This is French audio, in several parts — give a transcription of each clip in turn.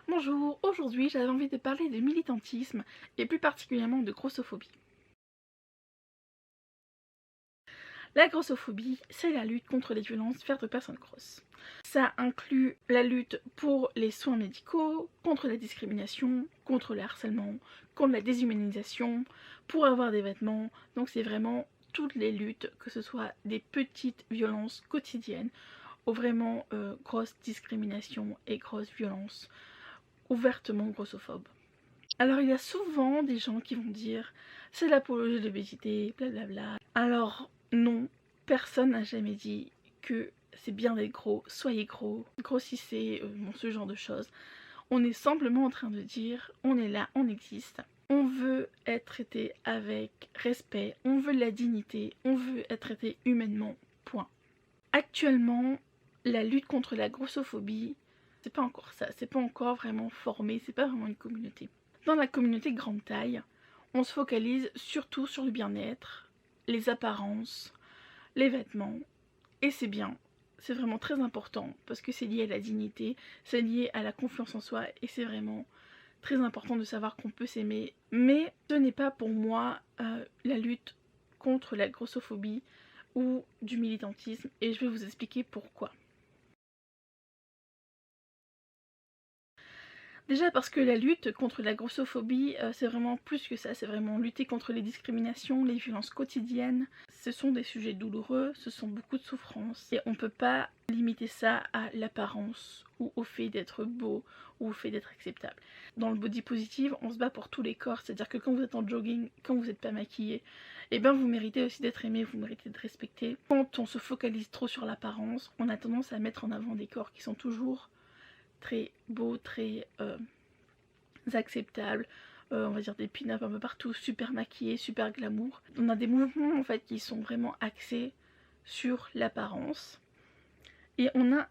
Bonjour, aujourd'hui j'avais envie de parler de militantisme et plus particulièrement de grossophobie. La grossophobie, c'est la lutte contre les violences faites aux personnes grosses. Ça inclut la lutte pour les soins médicaux, contre la discrimination, contre le harcèlement, contre la déshumanisation, pour avoir des vêtements, donc c'est vraiment toutes les luttes, que ce soit des petites violences quotidiennes ou vraiment grosses discriminations et grosses violences ouvertement grossophobes. Alors il y a souvent des gens qui vont dire c'est l'apologie de l'obésité, blablabla. Alors non, personne n'a jamais dit que c'est bien d'être gros, soyez gros, grossissez, bon, ce genre de choses. On est simplement en train de dire on est là, on existe. On veut être traité avec respect, on veut de la dignité, on veut être traité humainement, point. Actuellement, la lutte contre la grossophobie, c'est pas encore ça, c'est pas encore vraiment formé, c'est pas vraiment une communauté. Dans la communauté grande taille, on se focalise surtout sur le bien-être, les apparences, les vêtements, et c'est bien. C'est vraiment très important parce que c'est lié à la dignité, c'est lié à la confiance en soi et c'est vraiment très important de savoir qu'on peut s'aimer. Mais ce n'est pas pour moi la lutte contre la grossophobie ou du militantisme et je vais vous expliquer pourquoi. Déjà parce que la lutte contre la grossophobie, c'est vraiment plus que ça, c'est vraiment lutter contre les discriminations, les violences quotidiennes. Ce sont des sujets douloureux, ce sont beaucoup de souffrances et on ne peut pas limiter ça à l'apparence ou au fait d'être beau ou au fait d'être acceptable. Dans le body positive, on se bat pour tous les corps, c'est-à-dire que quand vous êtes en jogging, quand vous n'êtes pas maquillé, eh ben vous méritez aussi d'être aimé, vous méritez d'être respecté. Quand on se focalise trop sur l'apparence, on a tendance à mettre en avant des corps qui sont toujours très beaux, très acceptables, on va dire des pin-up un peu partout, super maquillés, super glamour. On a des mouvements en fait qui sont vraiment axés sur l'apparence et on a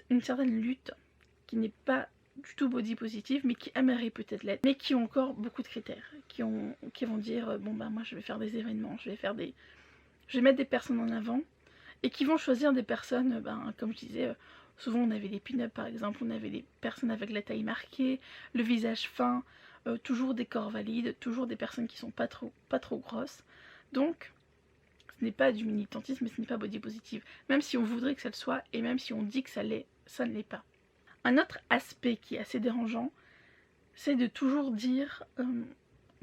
une certaine lutte qui n'est pas du tout body positive mais qui aimerait peut-être l'être, mais qui ont encore beaucoup de critères, qui vont dire bon bah moi je vais faire des événements, je vais mettre des personnes en avant et qui vont choisir des personnes, comme je disais, souvent on avait des pin-up par exemple, on avait des personnes avec la taille marquée, le visage fin, toujours des corps valides, toujours des personnes qui sont pas trop grosses. Donc ce n'est pas du militantisme, ce n'est pas body positive, même si on voudrait que ça le soit et même si on dit que ça l'est, ça ne l'est pas. Un autre aspect qui est assez dérangeant, c'est de toujours dire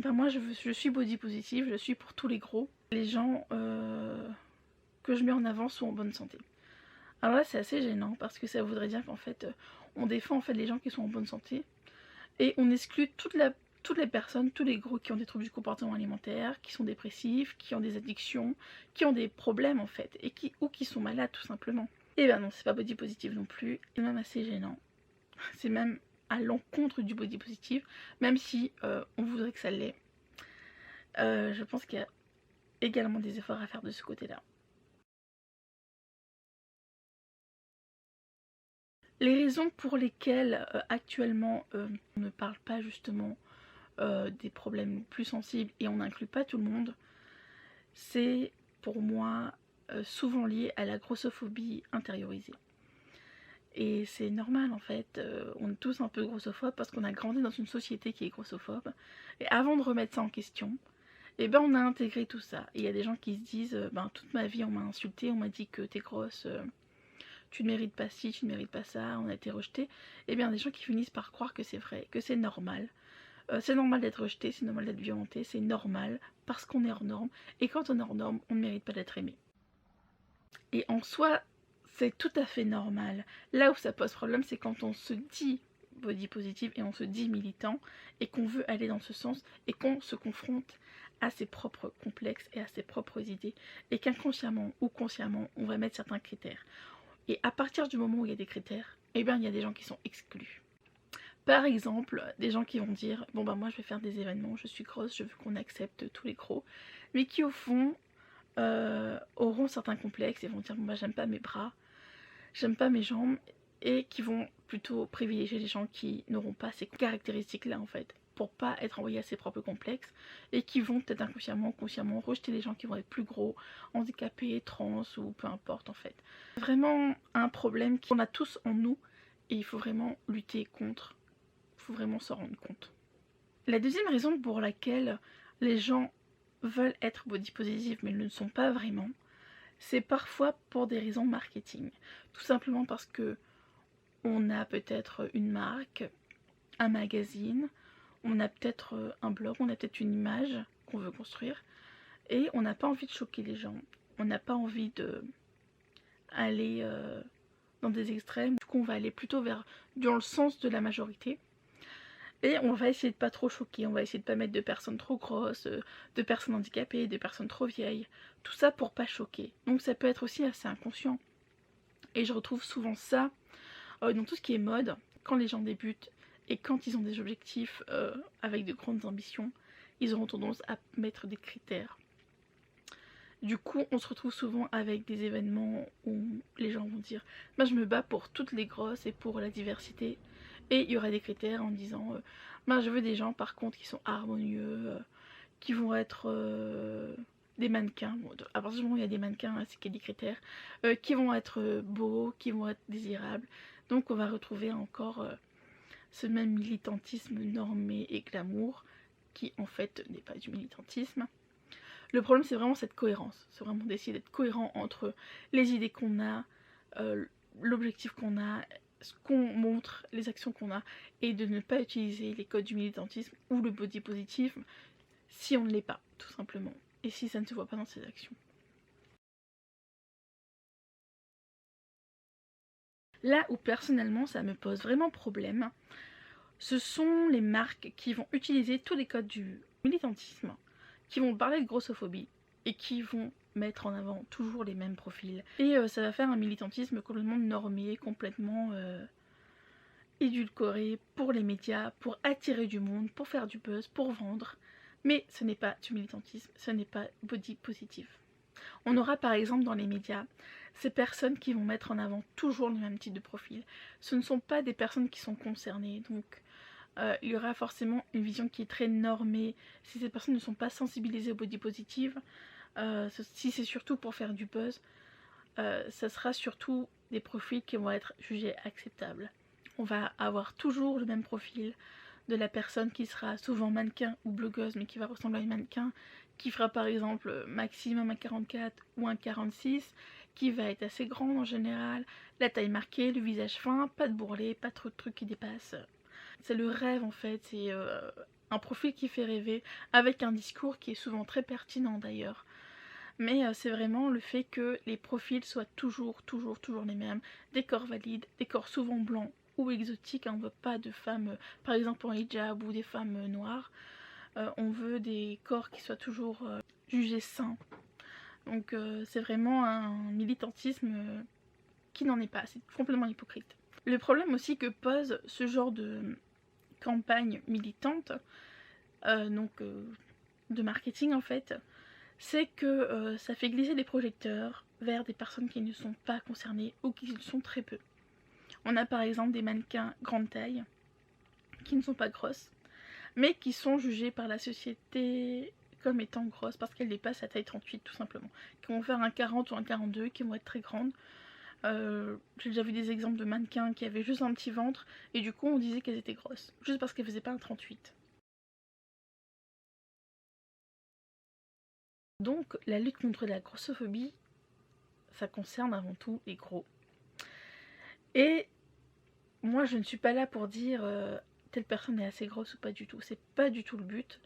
moi je suis body positive, je suis pour tous les gros. Les gens que je mets en avant sont en bonne santé. Alors là c'est assez gênant parce que ça voudrait dire qu'en fait on défend en fait les gens qui sont en bonne santé et on exclut toutes les personnes, tous les gros qui ont des troubles du comportement alimentaire, qui sont dépressifs, qui ont des addictions, qui ont des problèmes en fait ou qui sont malades tout simplement. Et ben non, c'est pas body positive non plus, c'est même assez gênant. C'est même à l'encontre du body positive, même si on voudrait que ça l'ait. Je pense qu'il y a également des efforts à faire de ce côté-là. Les raisons pour lesquelles actuellement on ne parle pas justement des problèmes plus sensibles et on n'inclut pas tout le monde, c'est pour moi souvent lié à la grossophobie intériorisée. Et c'est normal en fait, on est tous un peu grossophobes parce qu'on a grandi dans une société qui est grossophobe. Et avant de remettre ça en question, et ben on a intégré tout ça. Et il y a des gens qui se disent, toute ma vie on m'a insulté, on m'a dit que t'es grosse, tu ne mérites pas ci, tu ne mérites pas ça, on a été rejeté. Et bien des gens qui finissent par croire que c'est vrai, que c'est normal. C'est normal d'être rejeté, c'est normal d'être violenté, c'est normal parce qu'on est hors norme. Et quand on est hors norme, on ne mérite pas d'être aimé. Et en soi, c'est tout à fait normal. Là où ça pose problème, c'est quand on se dit body positive et on se dit militant et qu'on veut aller dans ce sens et qu'on se confronte à ses propres complexes et à ses propres idées et qu'inconsciemment ou consciemment, on va mettre certains critères. Et à partir du moment où il y a des critères, eh bien il y a des gens qui sont exclus. Par exemple, des gens qui vont dire bon bah moi je vais faire des événements, je suis grosse, je veux qu'on accepte tous les gros, mais qui au fond auront certains complexes et vont dire bon bah j'aime pas mes bras, j'aime pas mes jambes, et qui vont plutôt privilégier les gens qui n'auront pas ces caractéristiques là en fait, pour pas être envoyés à ses propres complexes, et qui vont peut-être inconsciemment ou consciemment rejeter les gens qui vont être plus gros, handicapés, trans ou peu importe en fait. C'est vraiment un problème qu'on a tous en nous et il faut vraiment lutter contre faut vraiment s'en rendre compte. La deuxième raison pour laquelle les gens veulent être body positive mais ne le sont pas vraiment, c'est parfois pour des raisons marketing. Tout simplement parce que on a peut-être une marque, un magazine, on a peut-être un blog, on a peut-être une image qu'on veut construire et on n'a pas envie de choquer les gens. On n'a pas envie de aller dans des extrêmes. Du coup, on va aller plutôt dans le sens de la majorité. Et on va essayer de pas trop choquer, on va essayer de pas mettre de personnes trop grosses, de personnes handicapées, de personnes trop vieilles. Tout ça pour pas choquer. Donc ça peut être aussi assez inconscient. Et je retrouve souvent ça dans tout ce qui est mode, quand les gens débutent et quand ils ont des objectifs avec de grandes ambitions, ils auront tendance à mettre des critères. Du coup, on se retrouve souvent avec des événements où les gens vont dire « je me bats pour toutes les grosses et pour la diversité ». Et il y aura des critères en disant je veux des gens par contre qui sont harmonieux, qui vont être des mannequins. Bon, à partir du moment où il y a des mannequins, c'est qu'il y a des critères, qui vont être beaux, qui vont être désirables. Donc on va retrouver encore ce même militantisme normé et glamour qui en fait n'est pas du militantisme. Le problème c'est vraiment cette cohérence, c'est vraiment d'essayer d'être cohérent entre les idées qu'on a, l'objectif qu'on a, ce qu'on montre, les actions qu'on a, et de ne pas utiliser les codes du militantisme ou le body positive si on ne l'est pas, tout simplement, et si ça ne se voit pas dans ses actions. Là où personnellement ça me pose vraiment problème, ce sont les marques qui vont utiliser tous les codes du militantisme, qui vont parler de grossophobie et qui vont mettre en avant toujours les mêmes profils. Et ça va faire un militantisme complètement normé, complètement édulcoré pour les médias, pour attirer du monde, pour faire du buzz, pour vendre. Mais ce n'est pas du militantisme, ce n'est pas body positive. On aura par exemple dans les médias ces personnes qui vont mettre en avant toujours le même type de profil. Ce ne sont pas des personnes qui sont concernées, donc il y aura forcément une vision qui est très normée. Si ces personnes ne sont pas sensibilisées au body positive, si c'est surtout pour faire du buzz, ça sera surtout des profils qui vont être jugés acceptables. On va avoir toujours le même profil de la personne qui sera souvent mannequin ou blogueuse mais qui va ressembler à une mannequin, qui fera par exemple maximum un 44 ou un 46, qui va être assez grande en général, la taille marquée, le visage fin, pas de bourrelet, pas trop de trucs qui dépassent. C'est le rêve en fait, c'est un profil qui fait rêver, avec un discours qui est souvent très pertinent d'ailleurs. Mais c'est vraiment le fait que les profils soient toujours les mêmes, des corps valides, des corps souvent blancs ou exotiques, on ne veut pas de femmes par exemple en hijab ou des femmes noires, on veut des corps qui soient toujours jugés sains. Donc c'est vraiment un militantisme qui n'en est pas, c'est complètement hypocrite. Le problème aussi que pose ce genre de campagne militante, de marketing en fait, c'est que ça fait glisser les projecteurs vers des personnes qui ne sont pas concernées ou qui le sont très peu. On a par exemple des mannequins grande taille qui ne sont pas grosses, mais qui sont jugées par la société comme étant grosses parce qu'elles dépassent la taille 38 tout simplement. Qui vont faire un 40 ou un 42, qui vont être très grandes. J'ai déjà vu des exemples de mannequins qui avaient juste un petit ventre et du coup on disait qu'elles étaient grosses, juste parce qu'elles faisaient pas un 38. Donc la lutte contre la grossophobie, ça concerne avant tout les gros. Et moi je ne suis pas là pour dire telle personne est assez grosse ou pas du tout, c'est pas du tout le but.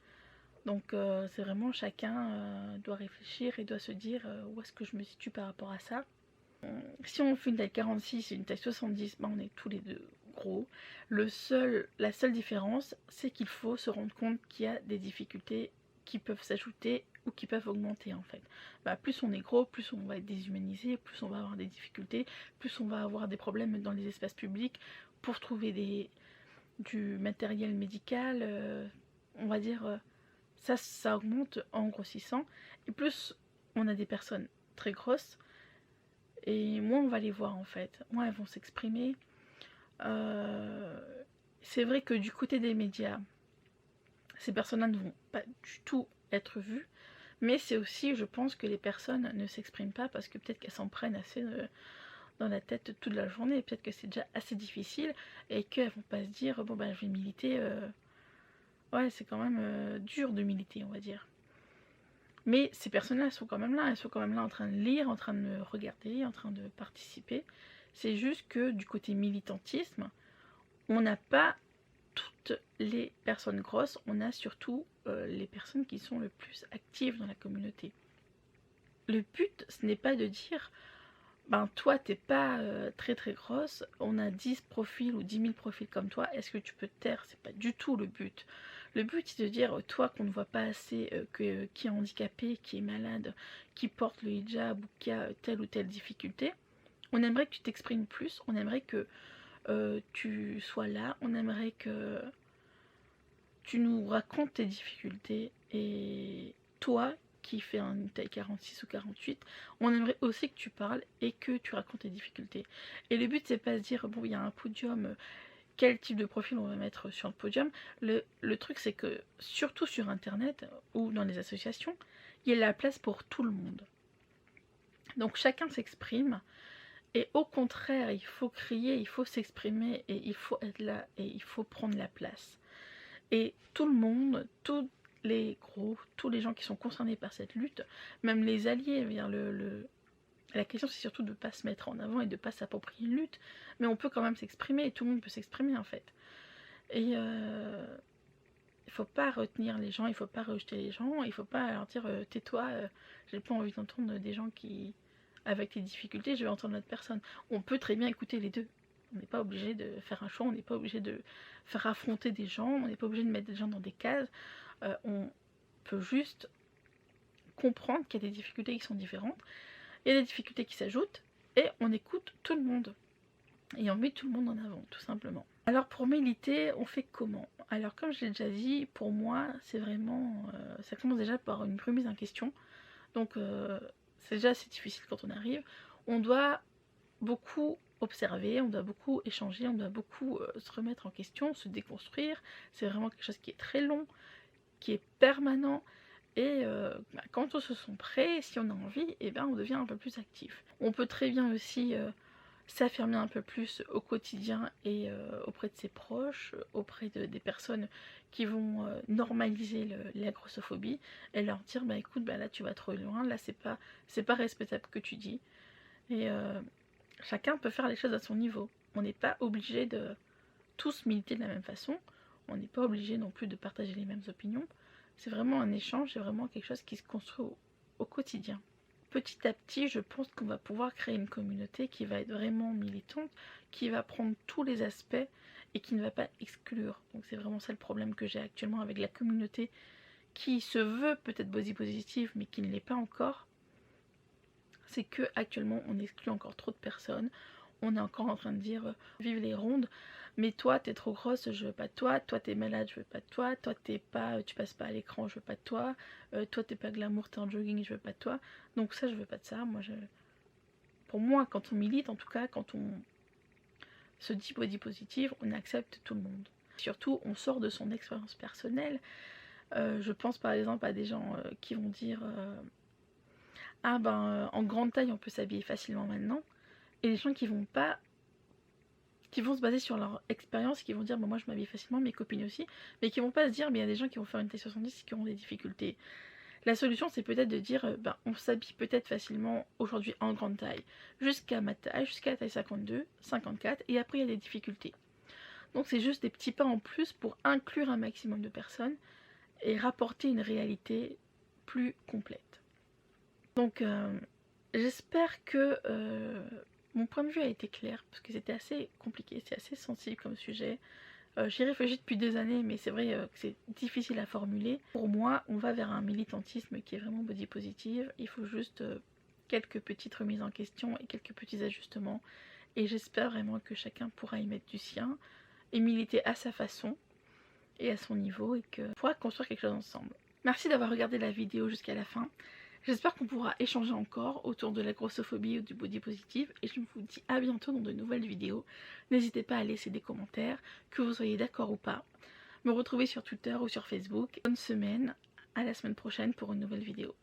Donc c'est vraiment chacun doit réfléchir et doit se dire où est-ce que je me situe par rapport à ça. Si on fait une taille 46 et une taille 70, on est tous les deux gros. La seule différence, c'est qu'il faut se rendre compte qu'il y a des difficultés qui peuvent s'ajouter ou qui peuvent augmenter en fait. Plus on est gros, plus on va être déshumanisé, plus on va avoir des difficultés, plus on va avoir des problèmes dans les espaces publics pour trouver du matériel médical, on va dire ça augmente en grossissant, et plus on a des personnes très grosses, et moins on va les voir en fait, moins elles vont s'exprimer. C'est vrai que du côté des médias, ces personnes-là ne vont pas du tout être vues, mais c'est aussi, je pense, que les personnes ne s'expriment pas parce que peut-être qu'elles s'en prennent assez dans la tête toute la journée. Peut-être que c'est déjà assez difficile et qu'elles vont pas se dire bon bah je vais militer. Ouais, c'est quand même dur de militer, on va dire. Mais ces personnes-là, elles sont quand même là. Elles sont quand même là en train de lire, en train de me regarder, en train de participer. C'est juste que du côté militantisme, on n'a pas toutes les personnes grosses, on a surtout les personnes qui sont le plus actives dans la communauté. Le but, ce n'est pas de dire ben toi t'es pas très très grosse, on a 10 profils ou 10 000 profils comme toi, est-ce que tu peux te taire? C'est pas du tout le but. Le but c'est de dire toi qu'on ne voit pas assez, qui est handicapé, qui est malade, qui porte le hijab ou qui a telle ou telle difficulté, on aimerait que tu t'exprimes plus, on aimerait que tu sois là, on aimerait que tu nous racontes tes difficultés et toi qui fais une taille 46 ou 48, on aimerait aussi que tu parles et que tu racontes tes difficultés. Et le but c'est pas de dire bon il y a un podium, quel type de profil on va mettre sur le podium. Le truc c'est que surtout sur internet ou dans les associations, il y a la place pour tout le monde. Donc chacun s'exprime et au contraire il faut crier, il faut s'exprimer et il faut être là et il faut prendre la place. Et tout le monde, tous les gros, tous les gens qui sont concernés par cette lutte, même les alliés, la question c'est surtout de ne pas se mettre en avant et de ne pas s'approprier une lutte, mais on peut quand même s'exprimer et tout le monde peut s'exprimer en fait. Et il faut pas retenir les gens, il faut pas rejeter les gens, il faut pas leur dire tais-toi, j'ai pas envie d'entendre des gens qui, avec des difficultés, je vais entendre l'autre personne. On peut très bien écouter les deux. On n'est pas obligé de faire un choix, on n'est pas obligé de faire affronter des gens, on n'est pas obligé de mettre des gens dans des cases. On peut juste comprendre qu'il y a des difficultés qui sont différentes, il y a des difficultés qui s'ajoutent, et on écoute tout le monde. Et on met tout le monde en avant, tout simplement. Alors pour militer, on fait comment? Alors comme je l'ai déjà dit, pour moi, c'est vraiment... ça commence déjà par une remise en question. Donc c'est déjà assez difficile quand on arrive. On doit beaucoup observer, on doit beaucoup échanger, on doit beaucoup se remettre en question, se déconstruire. C'est vraiment quelque chose qui est très long, qui est permanent. Et quand on se sent prêt, si on a envie, et ben on devient un peu plus actif. On peut très bien aussi s'affirmer un peu plus au quotidien et auprès de ses proches, auprès des personnes qui vont normaliser la grossophobie et leur dire bah écoute bah là tu vas trop loin, là c'est pas respectable que tu dis. Et chacun peut faire les choses à son niveau. On n'est pas obligé de tous militer de la même façon, on n'est pas obligé non plus de partager les mêmes opinions. C'est vraiment un échange, c'est vraiment quelque chose qui se construit au quotidien. Petit à petit, je pense qu'on va pouvoir créer une communauté qui va être vraiment militante, qui va prendre tous les aspects et qui ne va pas exclure. Donc c'est vraiment ça le problème que j'ai actuellement avec la communauté qui se veut peut-être body positive mais qui ne l'est pas encore. C'est que actuellement on exclut encore trop de personnes. On est encore en train de dire vive les rondes, mais toi t'es trop grosse, je veux pas de toi, toi t'es malade, je veux pas de toi, toi t'es pas, tu passes pas à l'écran, je veux pas de toi, toi t'es pas glamour, t'es en jogging, je veux pas de toi. Donc ça je veux pas de ça. Pour moi quand on milite, en tout cas quand on se dit body positive, on accepte tout le monde. Surtout on sort de son expérience personnelle. Je pense par exemple à des gens qui vont dire ah ben en grande taille on peut s'habiller facilement maintenant, et les gens qui vont se baser sur leur expérience, qui vont dire bah, moi je m'habille facilement, mes copines aussi, mais qui vont pas se dire mais il y a des gens qui vont faire une taille 70 et qui auront des difficultés. La solution c'est peut-être de dire ben, on s'habille peut-être facilement aujourd'hui en grande taille jusqu'à ma taille, jusqu'à la taille 52, 54, et après il y a des difficultés. Donc c'est juste des petits pas en plus pour inclure un maximum de personnes et rapporter une réalité plus complète. Donc j'espère que mon point de vue a été clair, parce que c'était assez compliqué, c'est assez sensible comme sujet. J'y réfléchis depuis des années, mais c'est vrai que c'est difficile à formuler. Pour moi, on va vers un militantisme qui est vraiment body positive. Il faut juste quelques petites remises en question et quelques petits ajustements. Et j'espère vraiment que chacun pourra y mettre du sien et militer à sa façon et à son niveau, et qu'on pourra construire quelque chose ensemble. Merci d'avoir regardé la vidéo jusqu'à la fin. J'espère qu'on pourra échanger encore autour de la grossophobie ou du body positive, et je vous dis à bientôt dans de nouvelles vidéos. N'hésitez pas à laisser des commentaires, que vous soyez d'accord ou pas. Me retrouver sur Twitter ou sur Facebook. Bonne semaine, à la semaine prochaine pour une nouvelle vidéo.